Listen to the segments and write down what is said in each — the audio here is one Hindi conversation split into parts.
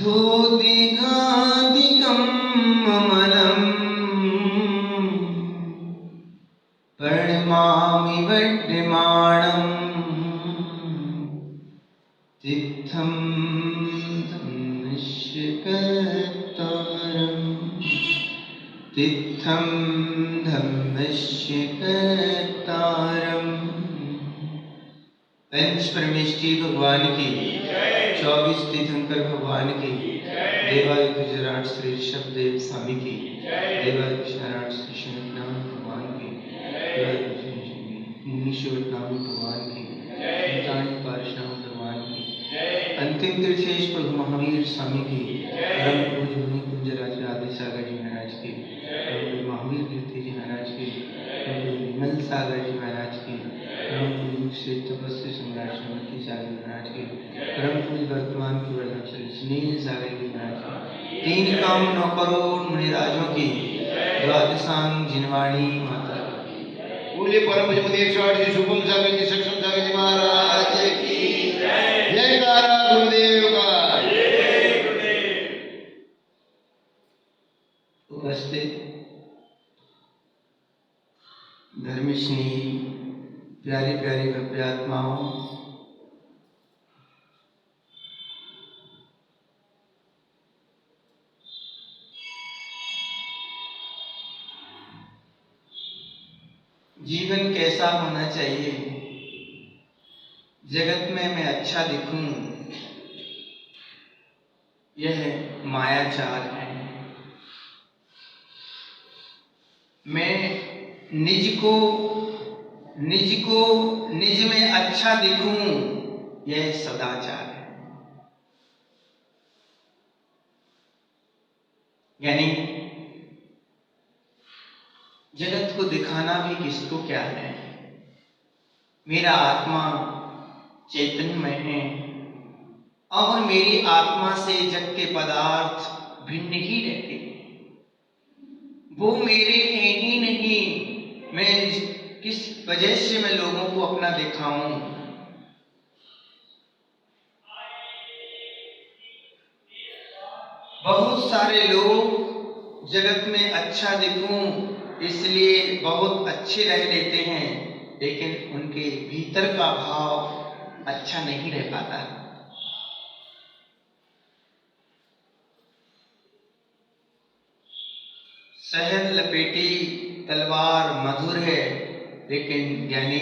धूतिघातिकं ममलम् प्रणमामि वड्यमाणम् तिक्थं धम्मस्य तिक्थं धम्मस्य कर्तारम्। पंच परमेष्ठी भगवान की, 24 तीर्थंकर भगवान की, देवादित्य जराट श्री ऋषभदेव स्वामी की, देवादित्य जराट श्री शंकरनाम भगवान की, मुनीश्वर नाम भगवान की, संतान पारशुराम भगवान की, अंतिम तीर्थेश प्रभु महावीर स्वामी की, परम पूज्य मुनि कुंज राज राधे सागर जी महाराज की, प्रभु महावीर कीर्ति जी महाराज की, प्रभु विमल सागर जी महाराज की, परम पूज्य श्री तपस्वी सम्राट श्रीमती सागर महाराज की, परम पूज्य वर्तमान की वर्धाचल स्नेह सागर जी महाराज की, 3 काम 9 करोड़ मुनिराजों की, द्वादशांग जिनवाणी माता की, बोले परम पूज्य मुनीश्वर जी शुभम सागर जी सक्षम सागर जी महाराज की जयकारा गुरुदेव का। उपस्थित धर्मस्नेही प्यारी प्यारी भव्य आत्माओं, जीवन कैसा होना चाहिए? जगत में मैं अच्छा दिखूं, यह मायाचार है। मैं निज में अच्छा दिखूं, यह सदाचार है। यानी जगत को दिखाना भी किसको क्या है। मेरा आत्मा चैतन्यमय है और मेरी आत्मा से जग के पदार्थ भिन्न ही रहते हैं। वो मेरे हैं ही नहीं। मैं किस वजह से मैं लोगों को अपना दिखाऊं? बहुत सारे लोग जगत में अच्छा दिखूं इसलिए बहुत अच्छे रह लेते हैं, लेकिन उनके भीतर का भाव अच्छा नहीं रह पाता। शहद लपेटी तलवार मधुर है, लेकिन यानी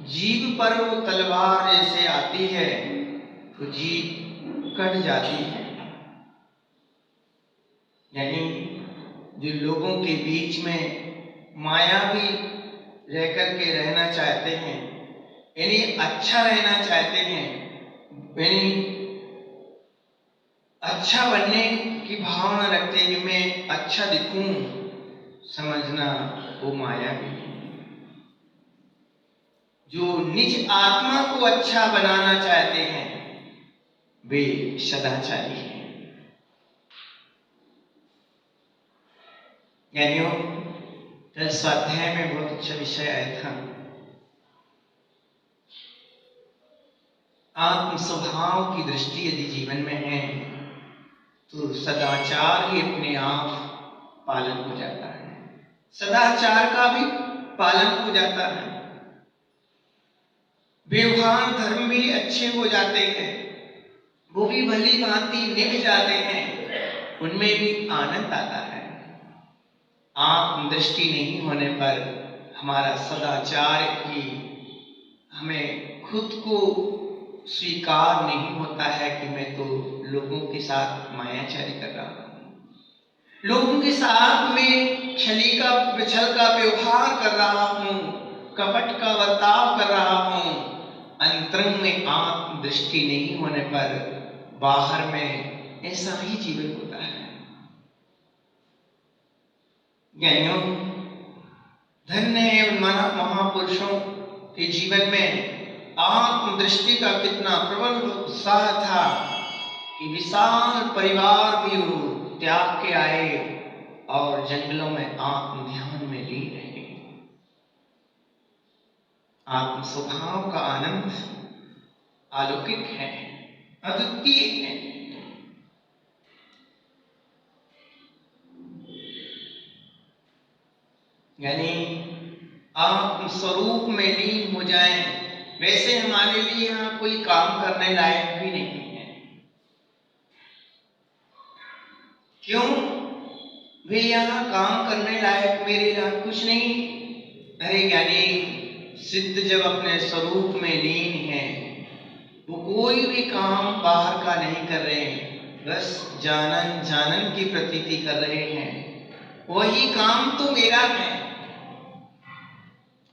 जीभ पर वो तलवार जैसे आती है तो जीभ कट जाती है। यानी जो लोगों के बीच में मायावी रह करके रहना चाहते हैं, यानी अच्छा रहना चाहते हैं, यानी अच्छा बनने की भावना रखते हैं कि मैं अच्छा दिखूं, समझना वो मायावी है। जो निज आत्मा को अच्छा बनाना चाहते हैं वे सदाचारी हैं। यानी कल स्वाध्याय में बहुत अच्छा विषय आया था, आत्म स्वभाव की दृष्टि यदि जीवन में है तो सदाचार ही अपने आप पालन हो जाता है, सदाचार का भी पालन हो जाता है, व्यवहार धर्म भी अच्छे हो जाते हैं, वो भी भली भांति निभ जाते हैं, उनमें भी आनंद आता है। आत्म दृष्टि नहीं होने पर हमारा सदाचार की हमें खुद को स्वीकार नहीं होता है कि मैं तो लोगों के साथ मायाचारी कर रहा हूं, लोगों के साथ में छल का व्यवहार कर रहा हूं, कपट का बर्ताव कर रहा हूं। अंतरंग में आत्म दृष्टि नहीं होने पर बाहर में ऐसा ही जीवन होता है। ज्ञानियों, धन्य है उन महापुरुषों के जीवन में आत्म दृष्टि का कितना प्रबल उत्साह था कि विशाल परिवार भी वो त्याग के आए और जंगलों में आत्म ध्यान में लीन रहे। आत्म स्वभाव का आनंद अलौकिक है, अद्वितीय है। यानी आत्म स्वरूप में लीन हो जाएं। वैसे हमारे लिए यहाँ कोई काम करने लायक भी नहीं है। क्यों भाई, यहाँ काम करने लायक मेरे यहाँ कुछ नहीं। अरे यानी सिद्ध जब अपने स्वरूप में लीन है, वो कोई भी काम बाहर का नहीं कर रहे हैं, बस जानन जानन की प्रतीति कर रहे हैं। वही काम तो मेरा है।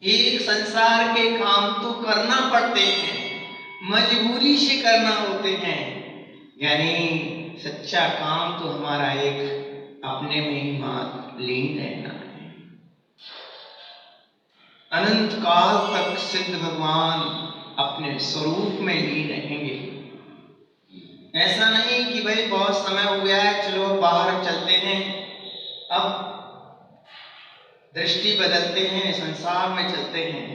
एक संसार के काम तो करना पड़ते हैं, मजबूरी से करना होते हैं। यानी सच्चा काम तो हमारा एक अपने में ही मात्र लीन रहना है। अनंत काल तक सिद्ध भगवान अपने स्वरूप में लीन रहेंगे। ऐसा नहीं कि भाई बहुत समय हो गया है, चलो बाहर चलते हैं, अब दृष्टि बदलते हैं, संसार में चलते हैं।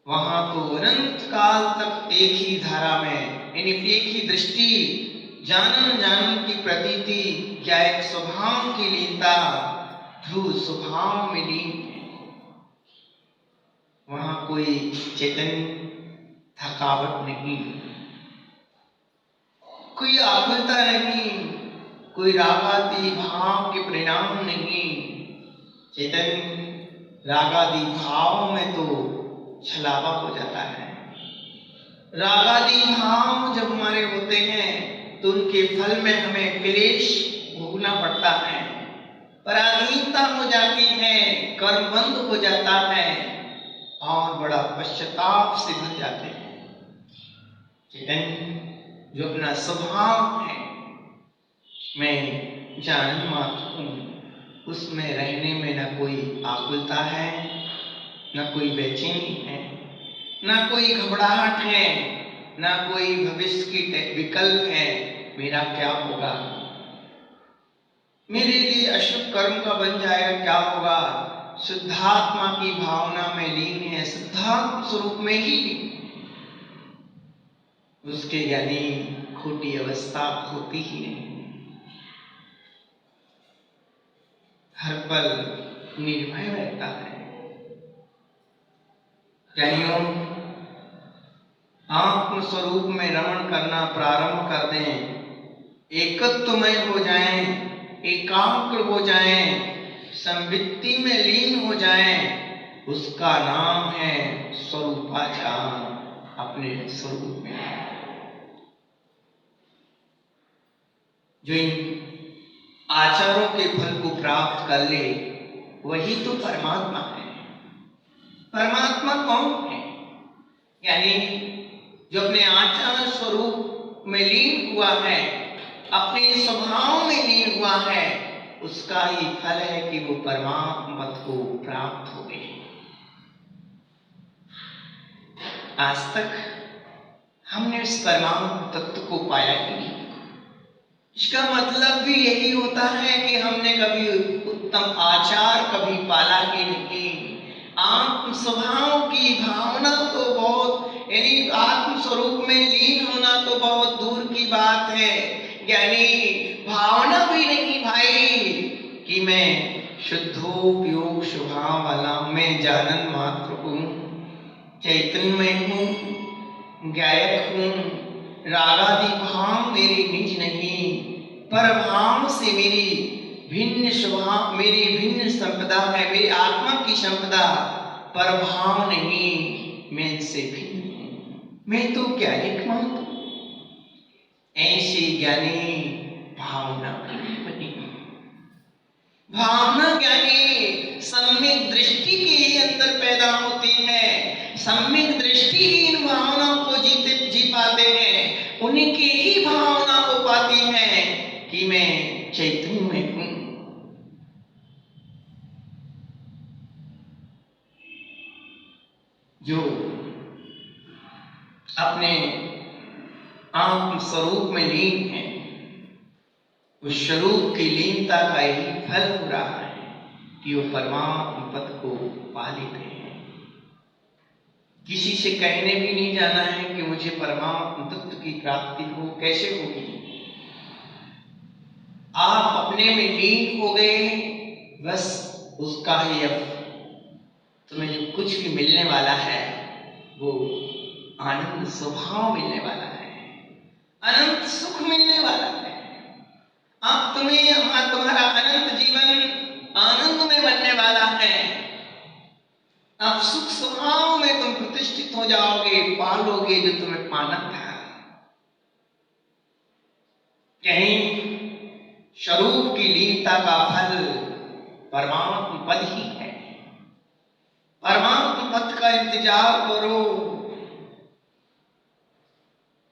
वहां तो अनंत काल तक एक ही धारा में, यानी एक ही दृष्टि, जानन जानन की प्रतीति, क्या एक स्वभाव की लीनता, ध्रुव स्वभाव में लीन है। वहां कोई चेतन थकावट नहीं, कोई आकुलता नहीं, कोई रागादि भाव के परिणाम नहीं। चेतन रागादि भाव में तो छलावा हो जाता है। रागादि भाव जब हमारे होते हैं तो उनके फल में हमें क्लेश भोगना पड़ता है, पराधीनता हो जाती है, कर्म बंद हो जाता है और बड़ा पश्चाताप से भर जाते हैं। चेतन जो अपना स्वभाव है, मैं जानन मात्र हूँ, उसमें रहने में न कोई आकुलता है, न कोई बेचैनी है, न कोई घबराहट है, न कोई भविष्य की विकल्प है, मेरा क्या होगा, मेरे लिए अशुभ कर्म का बन जाएगा, क्या होगा। शुद्धात्मा की भावना में लीन है, शुद्धात्म स्वरूप में ही उसके यानी खोटी अवस्था होती ही नहीं। हर पल निर्भय रहता है। यानियों आत्म स्वरूप में रमण करना प्रारंभ कर दें, एकत्वमय हो जाएं, एकाग्र हो जाएं, संवित्ति में लीन हो जाएं, उसका नाम है स्वरूपाचार। अपने स्वरूप में जो इन आचारों के फल को प्राप्त कर ले, वही तो परमात्मा है। परमात्मा कौन है? यानी जो अपने आचार स्वरूप में लीन हुआ है, अपने स्वभाव में लीन हुआ है, उसका ही फल है कि वो परमात्मा पद को प्राप्त हो गए। आज तक हमने इस परमात्मा तत्व को पाया ही नहीं। इसका मतलब भी यही होता है कि हमने कभी उत्तम आचार कभी पाला ही नहीं। आत्म स्वभाव की भावना तो बहुत, यानी आत्म स्वरूप में लीन होना तो बहुत दूर की बात है। यानी भावना भी नहीं भाई कि मैं शुद्धोपयोग स्वभाव वाला, मैं जानन मात्र हूँ, चैतन्य हूँ, गायक हूँ, रागादि भाव मेरी निज नहीं, पर भाव से मेरी भिन्न स्वभाव, मेरी भिन्न संपदा है, मेरी आत्मा की संपदा, पर भाव नहीं, मैं इनसे भिन्न हूँ, मैं तो ज्ञानिक मात्र हूँ। ऐसी ज्ञानी भावना बनी। भावना ज्ञानी सम्यक दृष्टि के अंदर पैदा होती है। सम्यक दृष्टि ही इन भावनाओं को जी पाते हैं, उनकी ही भावना हो पाती है कि मैं चैतन्य में हूं। जो अपने आत्म स्वरूप में लीन है, उस स्वरूप की लीनता का ही फल हो रहा है कि वो परमात्म पद को पा लेते हैं। किसी से कहने भी नहीं जाना है कि मुझे परमात्म तत्व की प्राप्ति हो, कैसे होगी। आप अपने में लीन हो गए, बस उसका ही अब तुम्हें जो कुछ भी मिलने वाला है वो आनंद स्वभाव मिलने वाला है, अनंत सुख मिलने वाला है। अब तुम्हारा अनंत जीवन आनंद में बनने वाला है। अब सुख स्वभाव में तुम प्रतिष्ठित हो जाओगे, पालोगे जो तुम्हें पाना था। कहीं स्वरूप की लीनता का फल परमात्म पद ही है। परमात्म पद का इंतजार करो।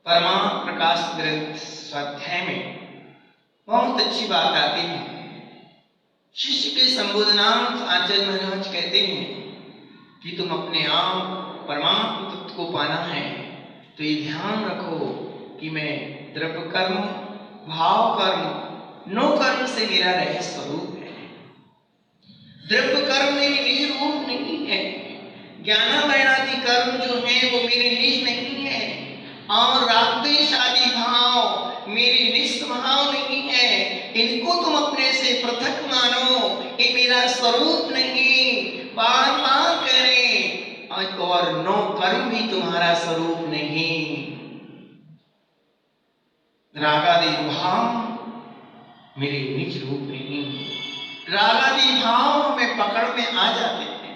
परमात्म प्रकाश ग्रंथ स्वाध्याय में बहुत अच्छी बात आती है। शिष्य के संबोधनार्थ आचार्य महाराज कहते हैं कि तुम अपने आप परमात्म तत्व को पाना है तो ये ध्यान रखो कि मैं द्रव्य कर्म, भाव कर्म, नो कर्म से मेरा रह स्वरूप है। द्रव्य कर्म मेरी निज रूप नहीं है। ज्ञानामरणादि कर्म जो है वो मेरे निज नहीं है। और रागद्वेष आदि भाव मेरी निज स्वभाव नहीं है। इनको तुम अपने से पृथक मानो, ये मेरा स्वरूप नहीं। बार बार करें और नो कर्म भी तुम्हारा स्वरूप नहीं। रागादि भाव मेरे निज रूप नहीं। रागादि भाव हमें पकड़ में आ जाते हैं।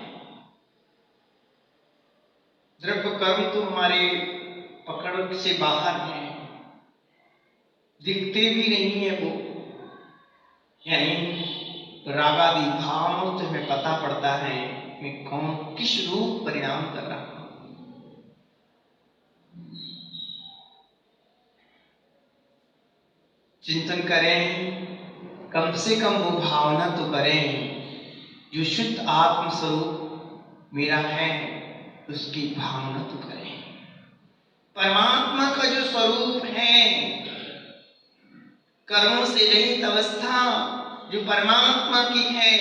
द्रव्य कर्म तो हमारे पकड़ से बाहर है, दिखते भी नहीं है वो। यानी रागादि भाव से हमें पता पड़ता है मैं कौन किस रूप परिणाम कर रहा हूं। चिंतन करें, कम से कम वो भावना तो करें जो शुद्ध आत्म स्वरूप मेरा है, उसकी भावना तो करें। परमात्मा का जो स्वरूप है, कर्मों से रहित अवस्था जो परमात्मा की है,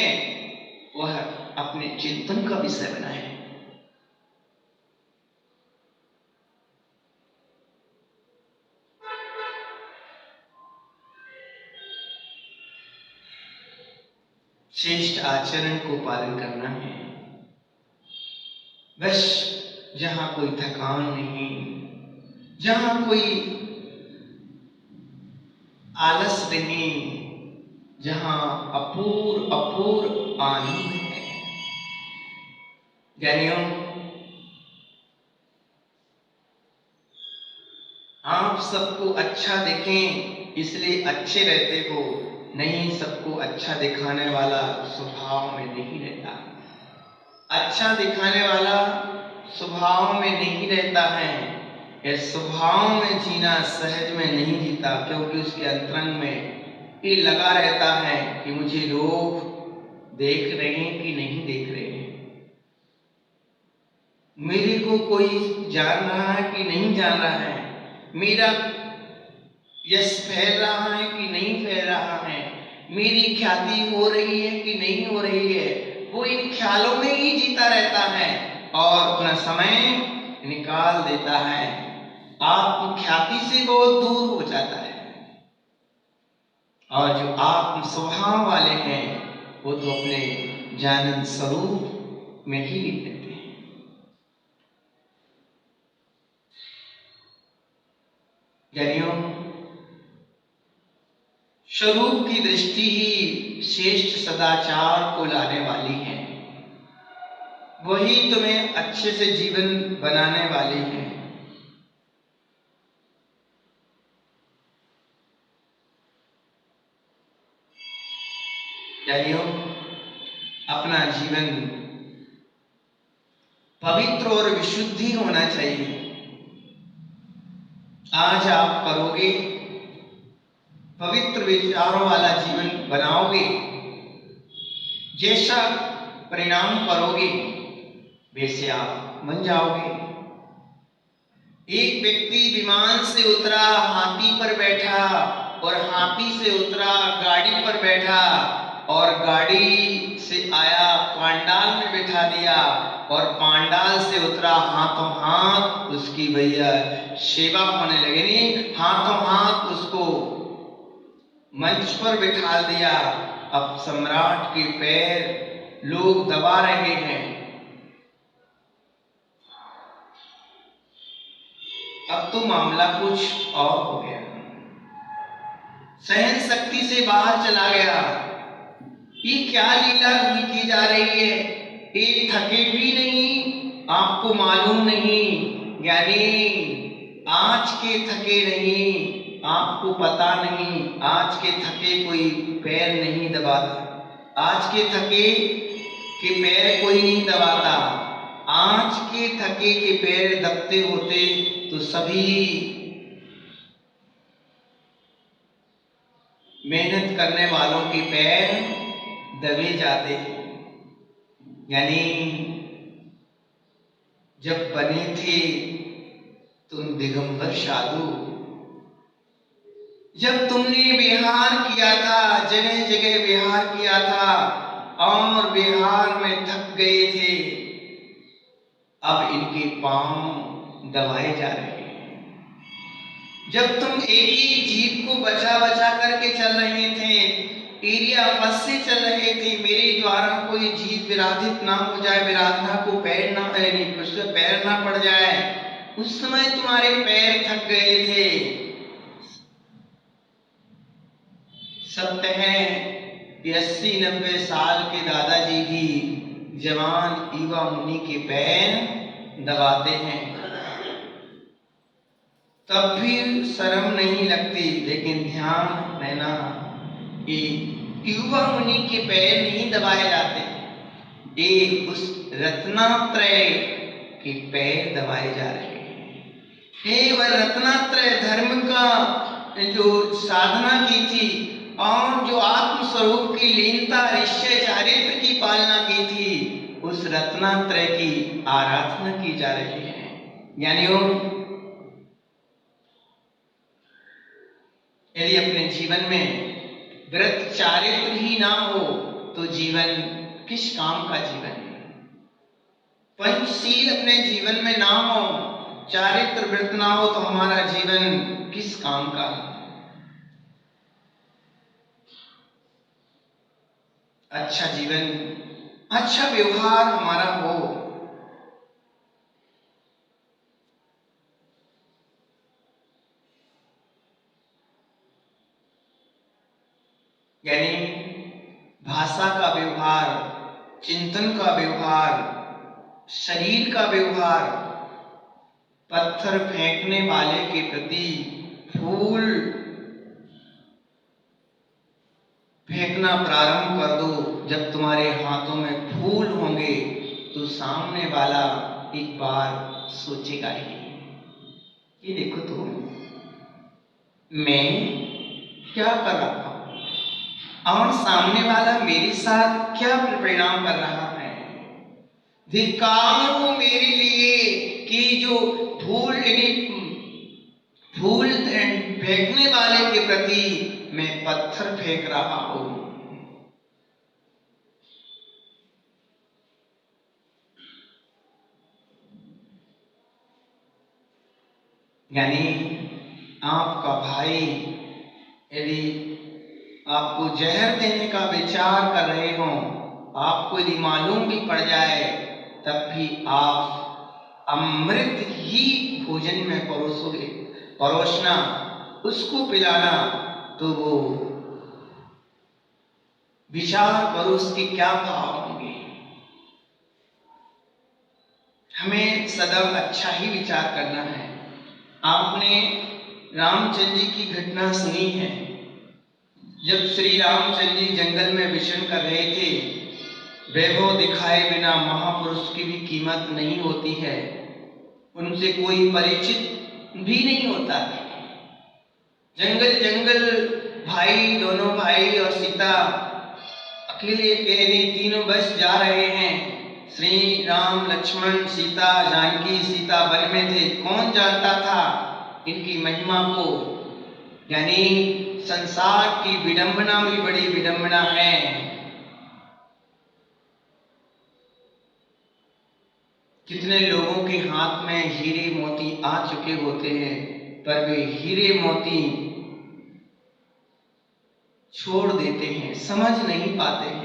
वह अपने चिंतन का विषय बनाए। श्रेष्ठ आचरण को पालन करना है। बस जहां कोई थकान नहीं, जहां कोई आलस नहीं, जहां अपूर्व आनंद है। ज्ञानियों, आप सबको अच्छा देखें इसलिए अच्छे रहते हो, नहीं सबको अच्छा दिखाने वाला स्वभाव में नहीं रहता। अच्छा दिखाने वाला स्वभाव में नहीं रहता है। यह स्वभाव में जीना सहज में नहीं जीता, क्योंकि उसके अंतरंग में ये लगा रहता है कि मुझे लोग देख रहे हैं कि नहीं देख रहे हैं, मेरे को कोई जान रहा है कि नहीं जान रहा है, मेरा यश फैल रहा है कि नहीं फैल रहा है, मेरी ख्याति हो रही है कि नहीं हो रही है। वो इन ख्यालों में ही जीता रहता है और अपना समय निकाल देता है। आत्म ख्याति से बहुत दूर हो जाता है। और जो आत्म स्वभाव वाले हैं वो तो अपने जानंद स्वरूप में ही रहते हैं। ज्ञानियों, स्वरूप की दृष्टि ही श्रेष्ठ सदाचार को लाने वाली है। वही तुम्हें अच्छे से जीवन बनाने वाली है। ज्ञानियों, अपना जीवन पवित्र और विशुद्धि होना चाहिए। आज आप करोगे, पवित्र विचारों वाला जीवन बनाओगे, जैसा परिणाम करोगे वैसे आप बन जाओगे। एक व्यक्ति विमान से उतरा, हाथी पर बैठा, और हाथी से उतरा, गाड़ी पर बैठा, और गाड़ी से आया, पांडाल में बिठा दिया, और पांडाल से उतरा, हाथों हाथ उसकी भैया सेवा होने लगे। नहीं, हाथों हाथ उसको मंच पर बिठा दिया। अब सम्राट के पैर लोग दबा रहे हैं, अब तो मामला कुछ और हो गया, सहन शक्ति से बाहर चला गया। ये क्या लीला हुई की जा रही है, एक थके भी नहीं, आपको मालूम नहीं, यानी आज के थके नहीं, आपको पता नहीं, आज के थके कोई पैर नहीं दबाता, आज के थके के पैर कोई नहीं दबाता। आज के थके के पैर दबते होते तो सभी मेहनत करने वालों के पैर दबे जाते हैं। यानी जब बने थे तुम दिगंबर साधु, जब तुमने विहार किया था, जगह जगह विहार किया था और विहार में थक गए थे, अब इनके पांव दबाए जा रहे हैं। जब तुम एक ही जीव को बचा बचा करके चल रहे थे, एरिया फंस से चल रहे थे, मेरे द्वारा कोई जीव विराधित ना हो जाए, विराधना को पैर ना पैर ना पड़ जाए, उस समय तुम्हारे पैर थक गए थे। सत्य है, 80-90 साल के दादाजी भी जवान युवा मुनि के पैर दबाते हैं, तब भी शर्म नहीं लगती। लेकिन ध्यान देना कि युवा मुनि के पैर नहीं दबाए जाते, एक उस रत्नात्रय के पैर दबाए जा रहे हैं। वह रत्नात्रय धर्म का जो साधना की थी और जो आत्मस्वरूप की लीनता निश्चय चारित्र की पालना की थी, उस रत्नात्रय की आराधना की जा रही है। यानी यदि अपने जीवन में व्रत चारित्र ही ना हो तो जीवन किस काम का जीवन है। पंचशील अपने जीवन में ना हो, चारित्र व्रत ना हो तो हमारा जीवन किस काम का। अच्छा जीवन, अच्छा व्यवहार हमारा हो, यानी भाषा का व्यवहार, चिंतन का व्यवहार, शरीर का व्यवहार। पत्थर फेंकने वाले के प्रति फूल फेंकना प्रारंभ कर दो। जब तुम्हारे हाथों में फूल होंगे तो सामने वाला एक बार सोचेगा ही, ये देखो तो मैं क्या कर रहा हूं और सामने वाला मेरे साथ क्या परिणाम कर रहा है। धिक्कार हो मेरे लिए कि जो फूल फेंकने वाले के प्रति मैं पत्थर फेंक रहा हूं। यानी आपका भाई यदि आपको जहर देने का विचार कर रहे हो, आपको यदि मालूम भी पड़ जाए, तब भी आप अमृत ही भोजन में परोसोगे, परोसना, उसको पिलाना, तो वो विचार करो उसके क्या भाव होंगे। हमें सदैव अच्छा ही विचार करना है। आपने रामचंद्र जी की घटना सुनी है। जब श्री रामचंद्र जी जंगल में विचरण कर रहे थे, वैभव दिखाए बिना महापुरुष की भी कीमत नहीं होती है, उनसे कोई परिचित भी नहीं होता। जंगल जंगल भाई, दोनों भाई और सीता अकेले अकेले तीनों बस जा रहे हैं। श्री राम, लक्ष्मण, सीता, जानकी, सीता वन में थे। कौन जानता था इनकी महिमा को। यानी संसार की विडंबना भी बड़ी विडंबना है। कितने लोगों के हाथ में हीरे मोती आ चुके होते हैं, पर वे हीरे मोती छोड़ देते हैं, समझ नहीं पाते हैं।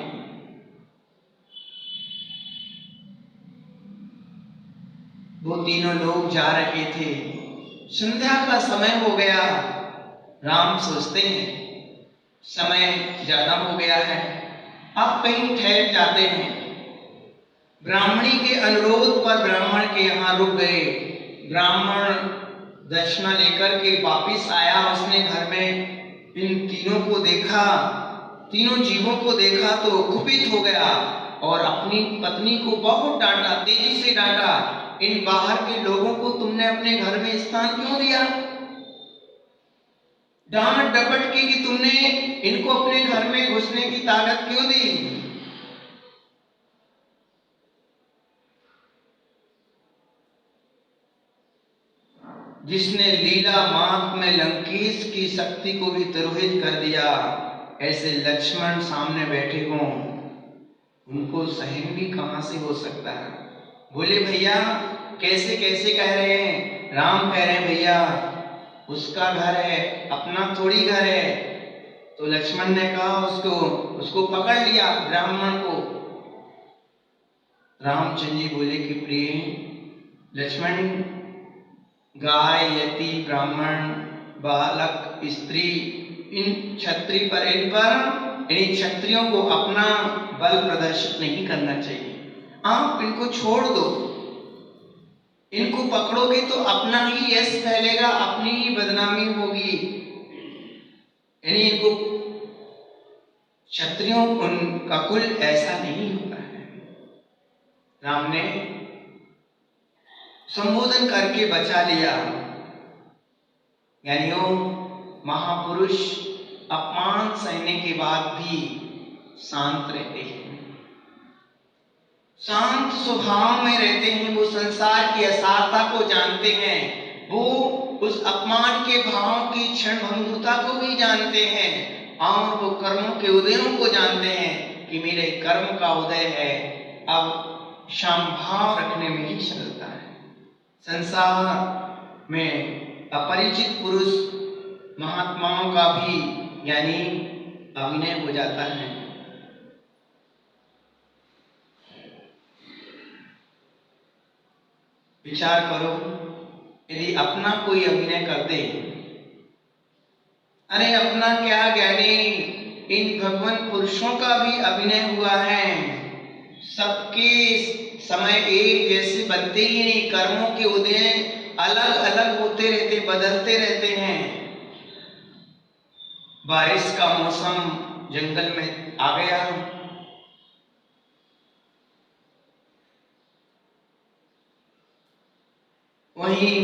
वो तीनों लोग जा रहे थे, संध्या का समय हो गया। राम सोचते हैं समय ज्यादा हो गया है, अब कहीं ठहर जाते हैं। ब्राह्मणी के अनुरोध पर ब्राह्मण के यहाँ रुक गए। ब्राह्मण दक्षिणा लेकर के वापिस आया। उसने घर में इन तीनों को देखा, तीनों जीवों को देखा तो कुपित हो गया और अपनी पत्नी को बहुत डांटा, तेजी से डांटा। इन बाहर के लोगों को तुमने अपने घर में स्थान क्यों दिया? डांट डपट की कि तुमने इनको अपने घर में घुसने की ताकत क्यों दी? जिसने लीला मार्ग में लंकेश की शक्ति को भी तिरोहित कर दिया, ऐसे लक्ष्मण सामने बैठे हों, उनको सहन भी कहां से हो सकता है? बोले भैया कैसे कैसे कह रहे हैं? राम कह रहे हैं भैया उसका घर है, अपना थोड़ी घर है। तो लक्ष्मण ने कहा उसको पकड़ लिया ब्राह्मण को। रामचंद्र जी बोले कि प्रिय लक्ष्मण, गाय, यति, ब्राह्मण, बालक, स्त्री, इन क्षत्रिय पर इन क्षत्रियों को अपना बल प्रदर्शित नहीं करना चाहिए। आप इनको छोड़ दो। इनको पकड़ोगे तो अपना ही यश फैलेगा, अपनी ही बदनामी होगी। यानी इनको क्षत्रियों उनका कुल ऐसा नहीं होता है। राम ने संबोधन करके बचा लिया। यानी वो महापुरुष अपमान सहने के बाद भी शांत रहते हैं, शांत स्वभाव में रहते हैं। वो संसार की असारता को जानते हैं, वो उस अपमान के भाव की क्षण भंगुरता को भी जानते हैं, और वो कर्मों के उदयों को जानते हैं कि मेरे कर्म का उदय है, अब समभाव रखने में ही चलता है। संसार में अपरिचित पुरुष महात्माओं का भी यानी अभिनय हो जाता है। विचार करो, यदि अपना कोई अभिनय कर दे, अरे अपना क्या ज्ञानी, इन भगवान पुरुषों का भी अभिनय हुआ है। सबके समय एक जैसे बनते ही नहीं, कर्मों के उदय अलग अलग होते रहते, बदलते रहते हैं। बारिश का मौसम जंगल में आ गया, वहीं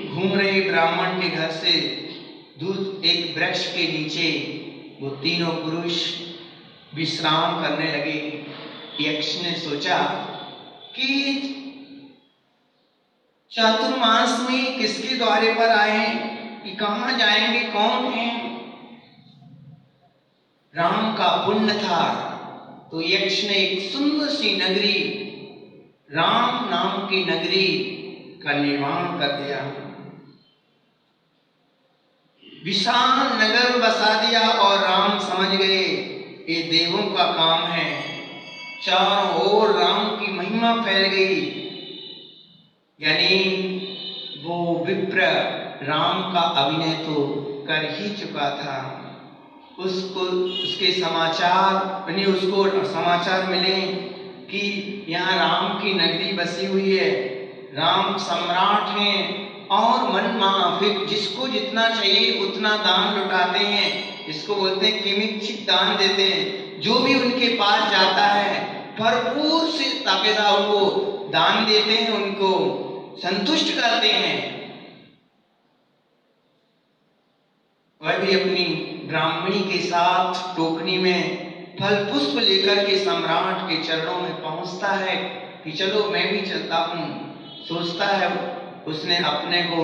घूम रहे ब्राह्मण के घर से दूर एक वृक्ष के नीचे वो तीनों पुरुष विश्राम करने लगे। यक्ष ने सोचा कि चातुर्मास में किसके द्वारे पर आए, कि कहां जाएंगे, कौन है? राम का पुण्य था तो यक्ष ने एक सुंदर सी नगरी, राम नाम की नगरी का निर्माण कर दिया। विशाल नगर बसा दिया और राम समझ गए ये देवों का काम है। चारों ओर राम की महिमा फैल गई। यानी वो विप्र राम का अभिनय तो कर ही चुका था, उसके समाचार मिले कि यहाँ राम की नगरी बसी हुई है, राम सम्राट हैं और मनमाफिक जिसको जितना चाहिए उतना दान लुटाते हैं। इसको बोलते हैं किमिच्छित दान देते हैं। जो भी उनके पास जाता है भरपूर से ताबेदार उनको दान देते हैं, उनको संतुष्ट करते हैं। वह भी अपनी ब्राह्मणी के साथ टोकनी में फल पुष्प लेकर के सम्राट के चरणों में पहुंचता है कि चलो मैं भी चलता हूं। सोचता है उसने अपने को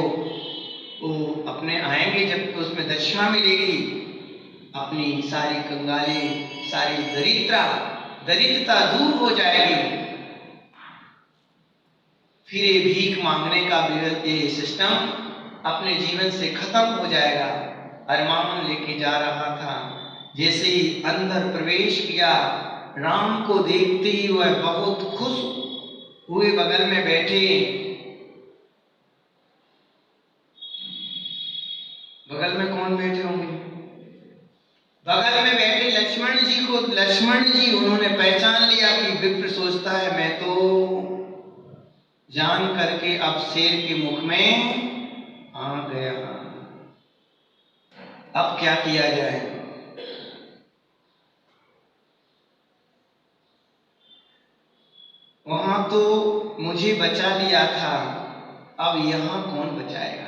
वो अपने आएंगे जब तो उसमें दक्षिणा मिलेगी, अपनी सारी कंगाली, सारी दरिद्रता दूर हो जाएगी। फिर ये भीख मांगने का ये सिस्टम अपने जीवन से खत्म हो जाएगा। अरमान लेके जा रहा था, जैसे ही अंदर प्रवेश किया, राम को देखते ही वह बहुत खुश हुए बगल में बैठे। लक्ष्मण जी उन्होंने पहचान लिया कि विप्र सोचता है मैं तो जान करके अब शेर के मुख में आ गया, अब क्या किया जाए। वहां तो मुझे बचा लिया था, अब यहां कौन बचाएगा।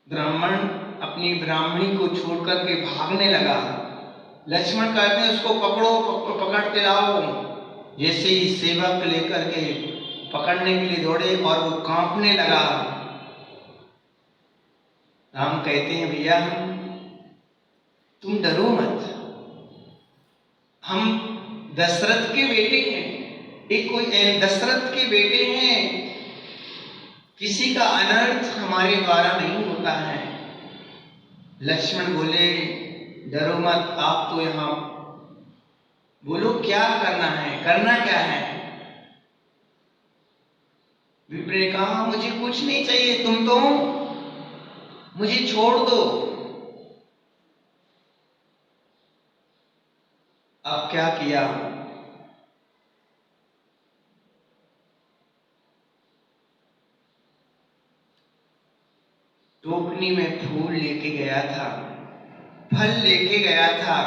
ब्राह्मण अपनी ब्राह्मणी को छोड़कर के भागने लगा। लक्ष्मण कहते हैं उसको पकड़ो, पकड़ के लाओ। जैसे ही सेवक लेकर के पकड़ने के लिए दौड़े और वो कांपने लगा। राम कहते हैं भैया तुम डरो मत, हम दशरथ के बेटे हैं, एक कोई दशरथ के बेटे हैं, किसी का अनर्थ हमारे द्वारा नहीं होता है। लक्ष्मण बोले डरो मत, आप तो यहां बोलो क्या करना है, करना क्या है। विप्र ने कहा मुझे कुछ नहीं चाहिए, तुम तो मुझे छोड़ दो। अब क्या किया, टोकनी में फूल लेके गया था, फल लेके गया था,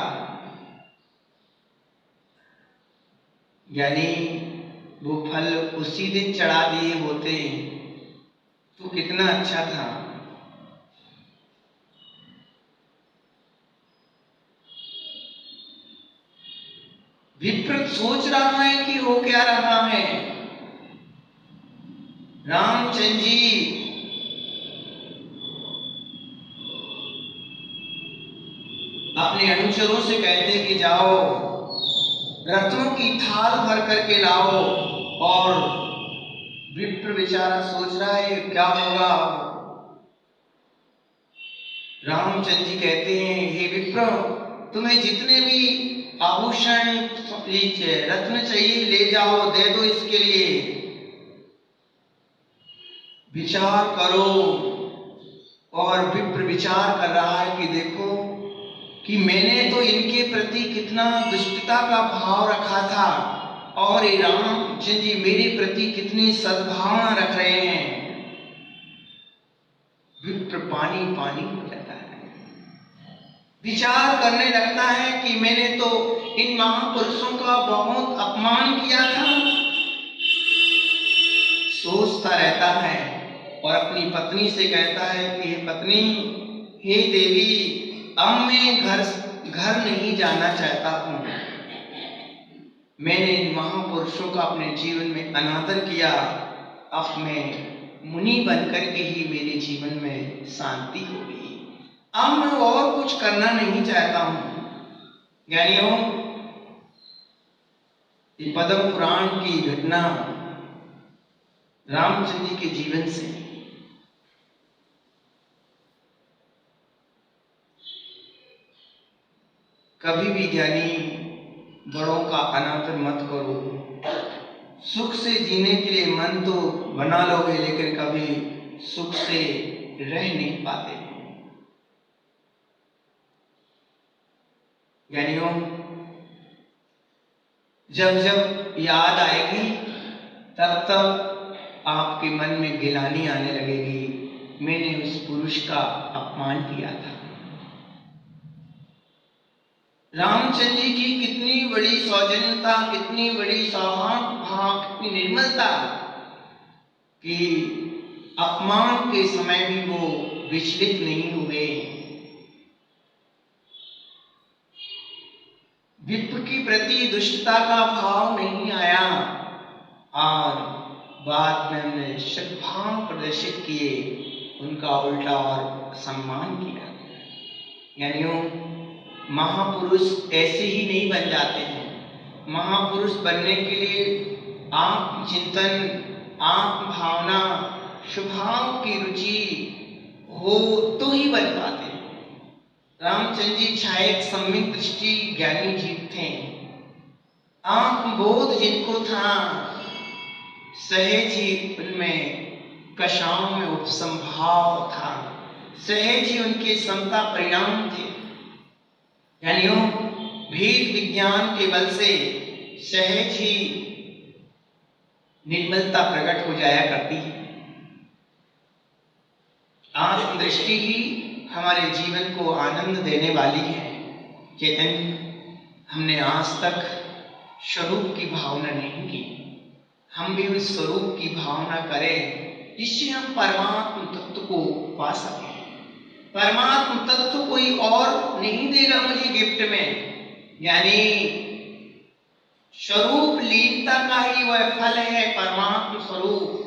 यानी वो फल उसी दिन चढ़ा दिए होते तो कितना अच्छा था। विप्र सोच रहा है कि हो क्या रहा है। रामचंद्र जी अपने अनुचरों से कहते कि जाओ रत्नों की थाल भर करके लाओ। और विप्र बेचारा सोच रहा है क्या होगा। रामचंद्र जी कहते हैं हे विप्र तुम्हें जितने भी आभूषण रत्न चाहिए ले जाओ, दे दो इसके लिए। विचार करो। और विप्र विचार कर रहा है कि देखो कि मैंने तो इनके प्रति कितना दुष्टता का भाव रखा था और ये रामचंद्र जी मेरे प्रति कितनी सद्भावना रख रहे हैं। विप्र पानी पानी हो जाता है, विचार करने लगता है कि मैंने तो इन महापुरुषों का बहुत अपमान किया था। सोचता रहता है और अपनी पत्नी से कहता है कि हे पत्नी, हे देवी, अब मैं घर नहीं जाना चाहता हूं। मैंने इन महापुरुषों का अपने जीवन में अनादर किया, अब मैं मुनि बनकर के ही मेरे जीवन में शांति होगी। अब मैं और कुछ करना नहीं चाहता हूं। ज्ञानियों, ये पद्म पुराण की घटना रामचंद्र जी के जीवन से। कभी भी ज्ञानी बड़ों का अनादर मत करो। सुख से जीने के लिए मन तो बना लोगे लेकिन कभी सुख से रह नहीं पाते। ज्ञानियों, जब जब याद आएगी तब तब आपके मन में गिलानी आने लगेगी, मैंने उस पुरुष का अपमान किया था। रामचंद्र जी की कितनी बड़ी सौजन्यता, कितनी बड़ी सौहार्द भाव, कितनी निर्मलता कि अपमान के समय भी वो विचलित नहीं हुए। विप्र के प्रति दुष्टता का भाव नहीं आया और बाद में हमने सद्भाव प्रदर्शित किए, उनका उल्टा और सम्मान किया। यानियों, महापुरुष ऐसे ही नहीं बन जाते हैं। महापुरुष बनने के लिए आत्मचिंतन, आत्म भावना, स्वभाव की रुचि हो तो ही बन पाते हैं। रामचंद्र जी छायक सम्यक दृष्टि ज्ञानी जीव थे। आत्मबोध जिनको था, सहज ही उनमें कषायों में उपसंभाव था, सहज ही उनके समता परिणाम थे। यानी भेद विज्ञान के बल से सहज ही निर्मलता प्रकट हो जाया करती है। आत्मदृष्टि ही हमारे जीवन को आनंद देने वाली है। चैतन्य हमने आज तक स्वरूप की भावना नहीं की, हम भी उस स्वरूप की भावना करें जिससे हम परमात्म तत्व को पा सकें। परमात्म तत्व कोई और नहीं देगा मुझे गिफ्ट में, यानी स्वरूप लीनता का ही वह फल है परमात्म स्वरूप।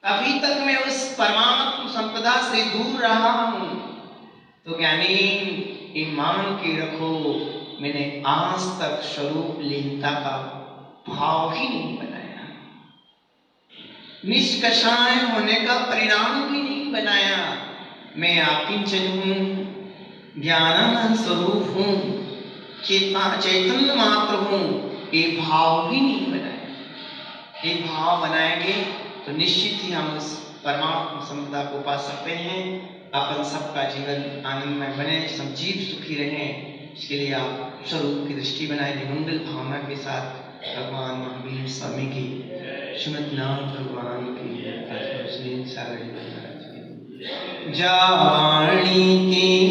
अभी तक मैं उस परमात्म संपदा से दूर रहा हूं, तो ज्ञानी ईमान के रखो मैंने आज तक स्वरूप लीनता का भाव ही नहीं बनाया, निष्कषाय होने का परिणाम भी नहीं बनाया। मैं आकिंचन हूं, ज्ञानानंद स्वरूप हूं, चैतन्य मात्र हूं, ये भाव भी नहीं बनाया। ये भाव बनाएंगे तो निश्चित ही हम उस परमात्मा संपदा को पा सकते हैं। अपन सबका जीवन आनंदमय बने, सब जीव सुखी रहें, इसके लिए आप स्वरूप की दृष्टि बनाए निमंगल भावना के साथ भगवान महावीर स्वामी की, श्रीमद् नाथ भगवान की, सागर जी महाराज की, जावाणी की